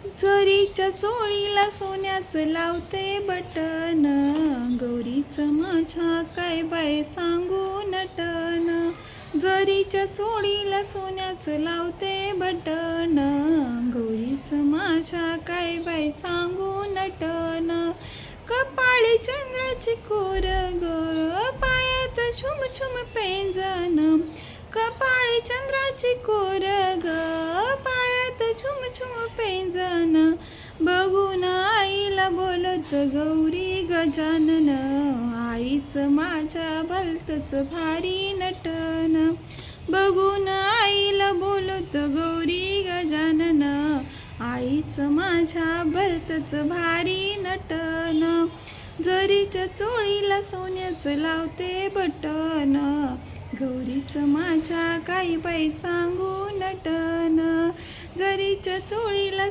जरीच्या चोळीला सोन्याचं लावते बटन, गौरीचं माझ्या काय बाय सांगू नटन. जरीच्या चोळीला सोन्याचं लावते बटन, गौरीचं माझ्या काय बाय सांगू नटन. कपाळी चंद्राची कोर ग, पायात छुम छुम पैंजन. कपाळी चंद्राची कोर ग, पायात छुम छुम पैंजन. बघून आईला बोलत गौरी गजानन, आईचं माझ्या भलतच भारी नटन. बघून आईला बोलत गौरी गजानन, आईचं माझ्या भलतच भारी नटन. जरीच्या चोळीला सोन्याचं लावते बटन, गौरीचं माझ्या काही बाई सांगू नटन. जरीच्या चोळीला